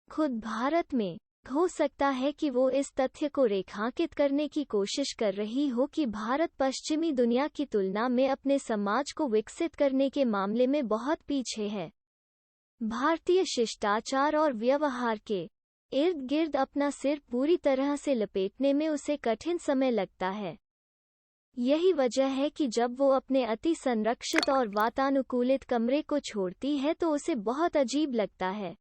खुद भारत में। हो सकता है कि वो इस तथ्य को रेखांकित करने की कोशिश कर रही हो कि भारत पश्चिमी दुनिया की तुलना में अपने समाज को विकसित करने के मामले में बहुत पीछे है। भारतीय शिष्टाचार और व्यवहार के इर्द गिर्द अपना सिर पूरी तरह से लपेटने में उसे कठिन समय लगता है। यही वजह है कि जब वो अपने अति संरक्षित और वातानुकूलित कमरे को छोड़ती है तो उसे बहुत अजीब लगता है।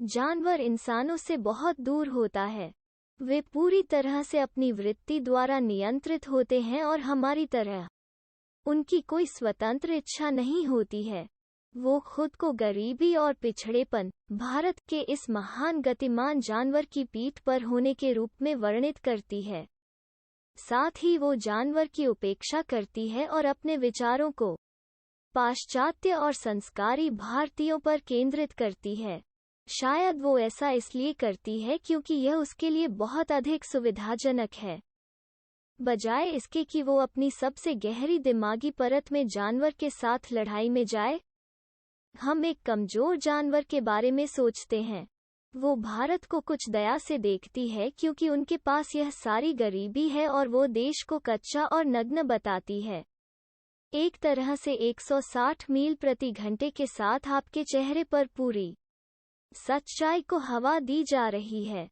जानवर इंसानों से बहुत दूर होता है। वे पूरी तरह से अपनी वृत्ति द्वारा नियंत्रित होते हैं और हमारी तरह उनकी कोई स्वतंत्र इच्छा नहीं होती है। वो खुद को गरीबी और पिछड़ेपन भारत के इस महान गतिमान जानवर की पीठ पर होने के रूप में वर्णित करती है। साथ ही वो जानवर की उपेक्षा करती है और अपने विचारों को पाश्चात्य और संस्कारी भारतीयों पर केंद्रित करती है। शायद वो ऐसा इसलिए करती है क्योंकि यह उसके लिए बहुत अधिक सुविधाजनक है, बजाय इसके कि वो अपनी सबसे गहरी दिमागी परत में जानवर के साथ लड़ाई में जाए। हम एक कमजोर जानवर के बारे में सोचते हैं। वो भारत को कुछ दया से देखती है क्योंकि उनके पास यह सारी गरीबी है और वो देश को कच्चा और नग्न बताती है। एक तरह से 160 मील प्रति घंटे के साथ आपके चेहरे पर पूरी सच्चाई को हवा दी जा रही है।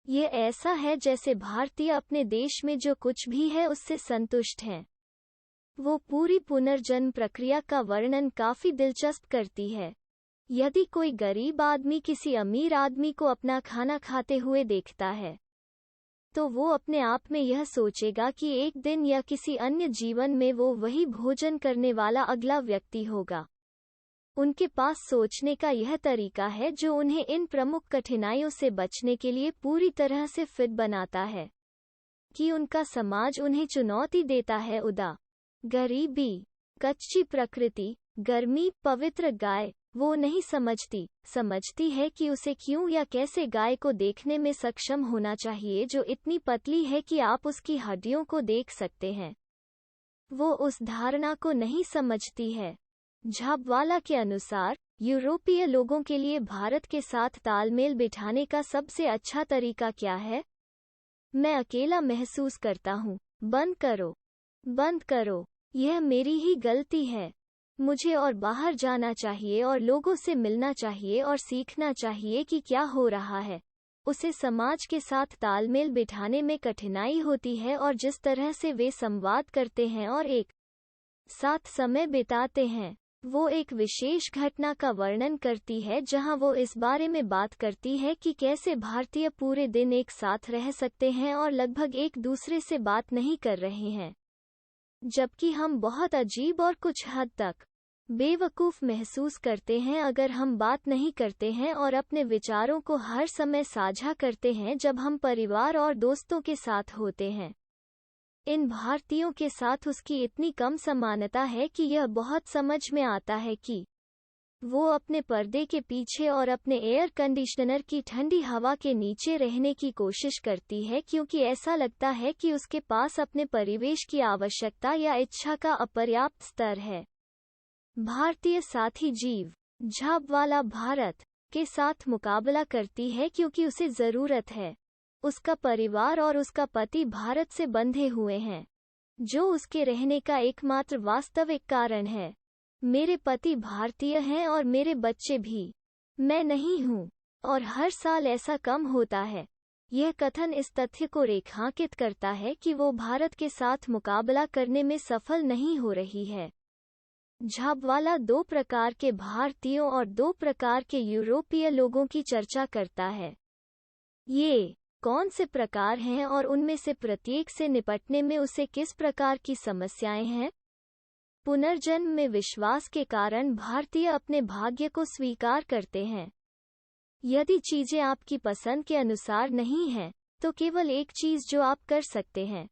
ये ऐसा है जैसे भारतीय अपने देश में जो कुछ भी है उससे संतुष्ट हैं। वो पूरी पुनर्जन्म प्रक्रिया का वर्णन काफी दिलचस्प करती है। यदि कोई गरीब आदमी किसी अमीर आदमी को अपना खाना खाते हुए देखता है, तो वो अपने आप में यह सोचेगा कि एक दिन या किसी अन्य जीवन में वो वही भोजन करने वाला अगला व्यक्ति होगा। उनके पास सोचने का यह तरीका है जो उन्हें इन प्रमुख कठिनाइयों से बचने के लिए पूरी तरह से फिट बनाता है कि उनका समाज उन्हें चुनौती देता है। गरीबी, कच्ची प्रकृति, गर्मी, पवित्र गाय। वो नहीं समझती है कि उसे क्यों या कैसे गाय को देखने में सक्षम होना चाहिए जो इतनी पतली है कि आप उसकी हड्डियों को देख सकते हैं। वो उस धारणा को नहीं समझती है। झाबवाला के अनुसार यूरोपीय लोगों के लिए भारत के साथ तालमेल बिठाने का सबसे अच्छा तरीका क्या है? मैं अकेला महसूस करता हूँ। बंद करो, बंद करो। यह मेरी ही गलती है। मुझे और बाहर जाना चाहिए और लोगों से मिलना चाहिए और सीखना चाहिए कि क्या हो रहा है। उसे समाज के साथ तालमेल बिठाने में कठिनाई होती है और जिस तरह से वे संवाद करते हैं और एक साथ समय बिताते हैं। वो एक विशेष घटना का वर्णन करती है जहां वो इस बारे में बात करती है कि कैसे भारतीय पूरे दिन एक साथ रह सकते हैं और लगभग एक दूसरे से बात नहीं कर रहे हैं, जबकि हम बहुत अजीब और कुछ हद तक बेवकूफ महसूस करते हैं अगर हम बात नहीं करते हैं और अपने विचारों को हर समय साझा करते हैं जब हम परिवार और दोस्तों के साथ होते हैं। इन भारतीयों के साथ उसकी इतनी कम समानता है कि यह बहुत समझ में आता है कि वो अपने पर्दे के पीछे और अपने एयर कंडीशनर की ठंडी हवा के नीचे रहने की कोशिश करती है क्योंकि ऐसा लगता है कि उसके पास अपने परिवेश की आवश्यकता या इच्छा का अपर्याप्त स्तर है। भारतीय साथी जीव झाबवाला भारत के साथ मुकाबला करती है क्योंकि उसे जरूरत है। उसका परिवार और उसका पति भारत से बंधे हुए हैं, जो उसके रहने का एकमात्र वास्तविक कारण है। मेरे पति भारतीय हैं और मेरे बच्चे भी। मैं नहीं हूँ, और हर साल ऐसा कम होता है। यह कथन इस तथ्य को रेखांकित करता है कि वो भारत के साथ मुकाबला करने में सफल नहीं हो रही है। झाबवाला 2 प्रकार के भारतीयों और 2 प्रकार के यूरोपीय लोगों की चर्चा करता है। ये कौन से प्रकार हैं और उनमें से प्रत्येक से निपटने में उसे किस प्रकार की समस्याएं हैं? पुनर्जन्म में विश्वास के कारण भारतीय अपने भाग्य को स्वीकार करते हैं। यदि चीजें आपकी पसंद के अनुसार नहीं हैं, तो केवल एक चीज जो आप कर सकते हैं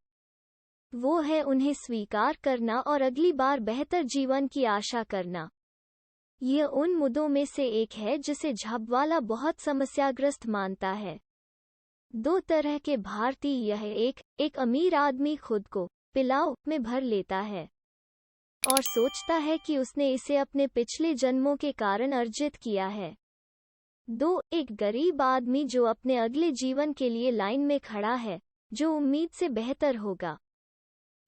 वो है उन्हें स्वीकार करना और अगली बार बेहतर जीवन की आशा करना। यह उन मुद्दों में से एक है जिसे झाबवाला बहुत समस्याग्रस्त मानता है। 2 तरह के भारतीय। यह एक अमीर आदमी खुद को पिलाओ में भर लेता है और सोचता है कि उसने इसे अपने पिछले जन्मों के कारण अर्जित किया है। 2. एक गरीब आदमी जो अपने अगले जीवन के लिए लाइन में खड़ा है, जो उम्मीद से बेहतर होगा।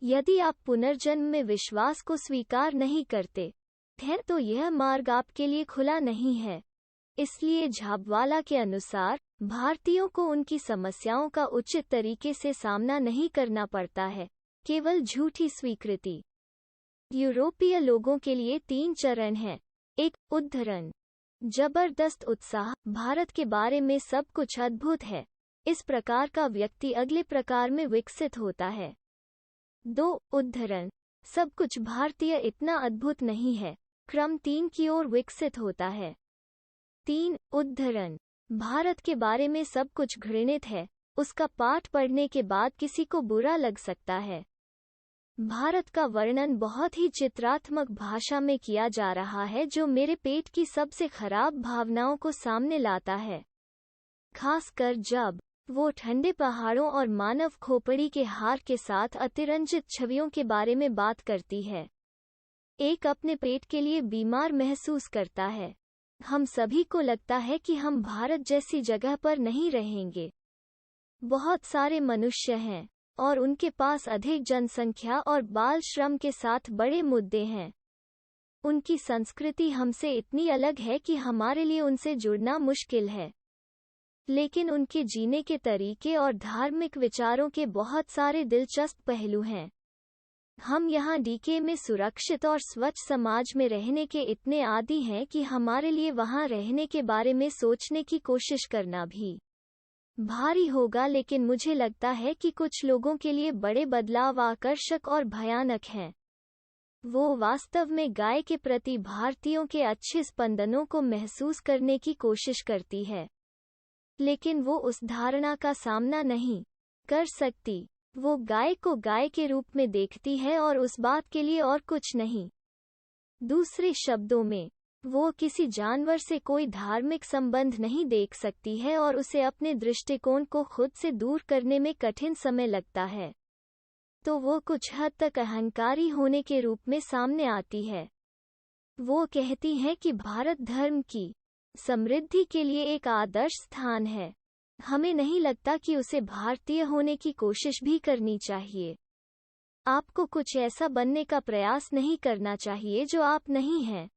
यदि आप पुनर्जन्म में विश्वास को स्वीकार नहीं करते हैं तो यह मार्ग आपके लिए खुला नहीं है। इसलिए झाबवाला के अनुसार भारतीयों को उनकी समस्याओं का उचित तरीके से सामना नहीं करना पड़ता है, केवल झूठी स्वीकृति। यूरोपीय लोगों के लिए 3 चरण हैं। 1. उद्धरण। जबरदस्त उत्साह, भारत के बारे में सब कुछ अद्भुत है। इस प्रकार का व्यक्ति अगले प्रकार में विकसित होता है। 2. उद्धरण। सब कुछ भारतीय इतना अद्भुत नहीं है, क्रम 3 की ओर विकसित होता है। 3. उद्धरण। भारत के बारे में सब कुछ घृणित है, उसका पाठ पढ़ने के बाद किसी को बुरा लग सकता है। भारत का वर्णन बहुत ही चित्रात्मक भाषा में किया जा रहा है जो मेरे पेट की सबसे खराब भावनाओं को सामने लाता है, खासकर जब वो ठंडे पहाड़ों और मानव खोपड़ी के हार के साथ अतिरंजित छवियों के बारे में बात करती है। एक अपने पेट के लिए बीमार महसूस करता है। हम सभी को लगता है कि हम भारत जैसी जगह पर नहीं रहेंगे। बहुत सारे मनुष्य हैं और उनके पास अधिक जनसंख्या और बाल श्रम के साथ बड़े मुद्दे हैं। उनकी संस्कृति हमसे इतनी अलग है कि हमारे लिए उनसे जुड़ना मुश्किल है। लेकिन उनके जीने के तरीके और धार्मिक विचारों के बहुत सारे दिलचस्प पहलू हैं। हम यहाँ डीके में सुरक्षित और स्वच्छ समाज में रहने के इतने आदी हैं कि हमारे लिए वहाँ रहने के बारे में सोचने की कोशिश करना भी भारी होगा। लेकिन मुझे लगता है कि कुछ लोगों के लिए बड़े बदलाव आकर्षक और भयानक हैं। वो वास्तव में गाय के प्रति भारतीयों के अच्छे स्पंदनों को महसूस करने की कोशिश करती है, लेकिन वो उस धारणा का सामना नहीं कर सकती। वो गाय को गाय के रूप में देखती है और उस बात के लिए और कुछ नहीं। दूसरे शब्दों में, वो किसी जानवर से कोई धार्मिक संबंध नहीं देख सकती है और उसे अपने दृष्टिकोण को खुद से दूर करने में कठिन समय लगता है। तो वो कुछ हद तक अहंकारी होने के रूप में सामने आती है। वो कहती है कि भारत धर्म की समृद्धि के लिए एक आदर्श स्थान है। हमें नहीं लगता कि उसे भारतीय होने की कोशिश भी करनी चाहिए। आपको कुछ ऐसा बनने का प्रयास नहीं करना चाहिए जो आप नहीं हैं।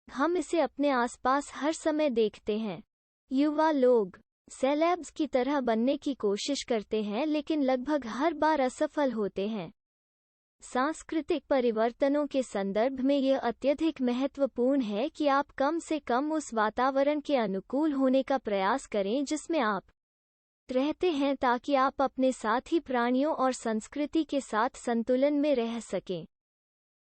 हम इसे अपने आसपास हर समय देखते हैं। युवा लोग सेलेब्स की तरह बनने की कोशिश करते हैं लेकिन लगभग हर बार असफल होते हैं। सांस्कृतिक परिवर्तनों के संदर्भ में यह अत्यधिक महत्वपूर्ण है कि आप कम से कम उस वातावरण के अनुकूल होने का प्रयास करें जिसमें आप रहते हैं, ताकि आप अपने साथी प्राणियों और संस्कृति के साथ संतुलन में रह सकें।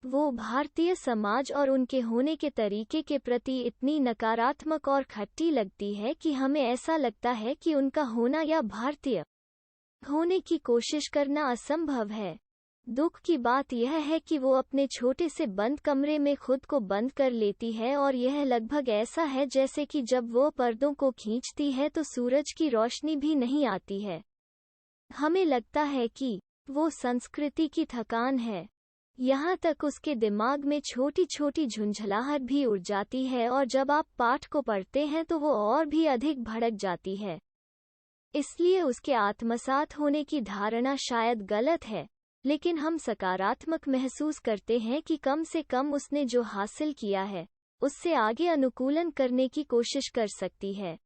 वो भारतीय समाज और उनके होने के तरीके के प्रति इतनी नकारात्मक और खट्टी लगती है कि हमें ऐसा लगता है कि उनका होना या भारतीय होने की कोशिश करना असंभव है। दुख की बात यह है कि वो अपने छोटे से बंद कमरे में खुद को बंद कर लेती है और यह लगभग ऐसा है जैसे कि जब वो पर्दों को खींचती है तो सूरज की रोशनी भी नहीं आती है। हमें लगता है कि वो संस्कृति की थकान है। यहाँ तक उसके दिमाग में छोटी छोटी झुंझलाहट भी उड़ जाती है और जब आप पाठ को पढ़ते हैं तो वो और भी अधिक भड़क जाती है। इसलिए उसके आत्मसात होने की धारणा शायद गलत है, लेकिन हम सकारात्मक महसूस करते हैं कि कम से कम उसने जो हासिल किया है उससे आगे अनुकूलन करने की कोशिश कर सकती है।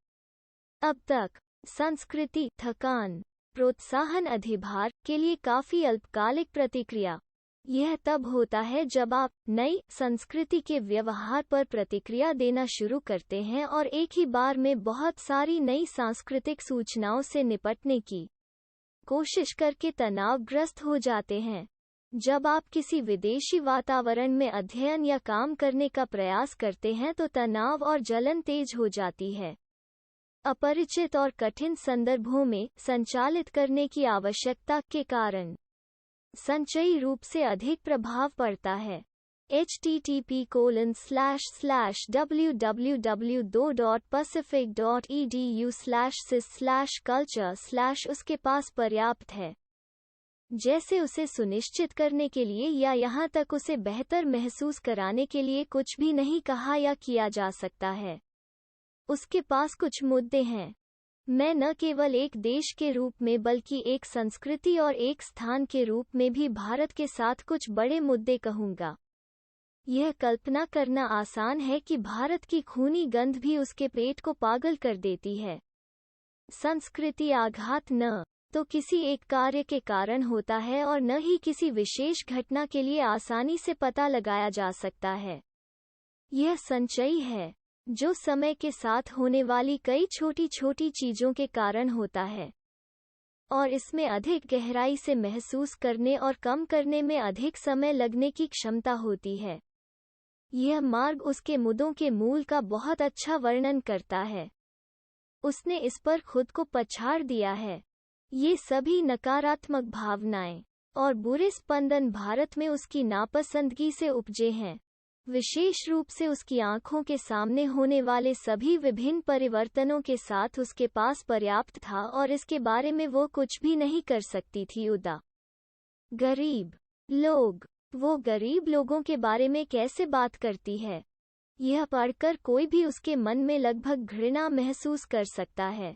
अब तक संस्कृति थकान प्रोत्साहन अधिभार के लिए काफी अल्पकालिक प्रतिक्रिया। यह तब होता है जब आप नई संस्कृति के व्यवहार पर प्रतिक्रिया देना शुरू करते हैं और एक ही बार में बहुत सारी नई सांस्कृतिक सूचनाओं से निपटने की कोशिश करके तनावग्रस्त हो जाते हैं। जब आप किसी विदेशी वातावरण में अध्ययन या काम करने का प्रयास करते हैं तो तनाव और जलन तेज हो जाती है। अपरिचित और कठिन संदर्भों में संचालित करने की आवश्यकता के कारण संचयी रूप से अधिक प्रभाव पड़ता है। http://www.pacific.edu/sys/culture/ उसके पास पर्याप्त है, जैसे उसे सुनिश्चित करने के लिए या यहाँ तक उसे बेहतर महसूस कराने के लिए कुछ भी नहीं कहा या किया जा सकता है। उसके पास कुछ मुद्दे हैं। मैं न केवल एक देश के रूप में बल्कि एक संस्कृति और एक स्थान के रूप में भी भारत के साथ कुछ बड़े मुद्दे कहूँगा। यह कल्पना करना आसान है कि भारत की खूनी गंध भी उसके पेट को पागल कर देती है। संस्कृति आघात न तो किसी एक कार्य के कारण होता है और न ही किसी विशेष घटना के लिए आसानी से पता लगाया जा सकता है। यह संचयी है, जो समय के साथ होने वाली कई छोटी छोटी चीजों के कारण होता है, और इसमें अधिक गहराई से महसूस करने और कम करने में अधिक समय लगने की क्षमता होती है। यह मार्ग उसके मुद्दों के मूल का बहुत अच्छा वर्णन करता है। उसने इस पर खुद को पछाड़ दिया है। ये सभी नकारात्मक भावनाएं और बुरे स्पंदन भारत में उसकी नापसंदगी से उपजे हैं, विशेष रूप से उसकी आंखों के सामने होने वाले सभी विभिन्न परिवर्तनों के साथ उसके पास पर्याप्त था और इसके बारे में वो कुछ भी नहीं कर सकती थी। उदा गरीब लोग, वो गरीब लोगों के बारे में कैसे बात करती है? यह पढ़कर कोई भी उसके मन में लगभग घृणा महसूस कर सकता है।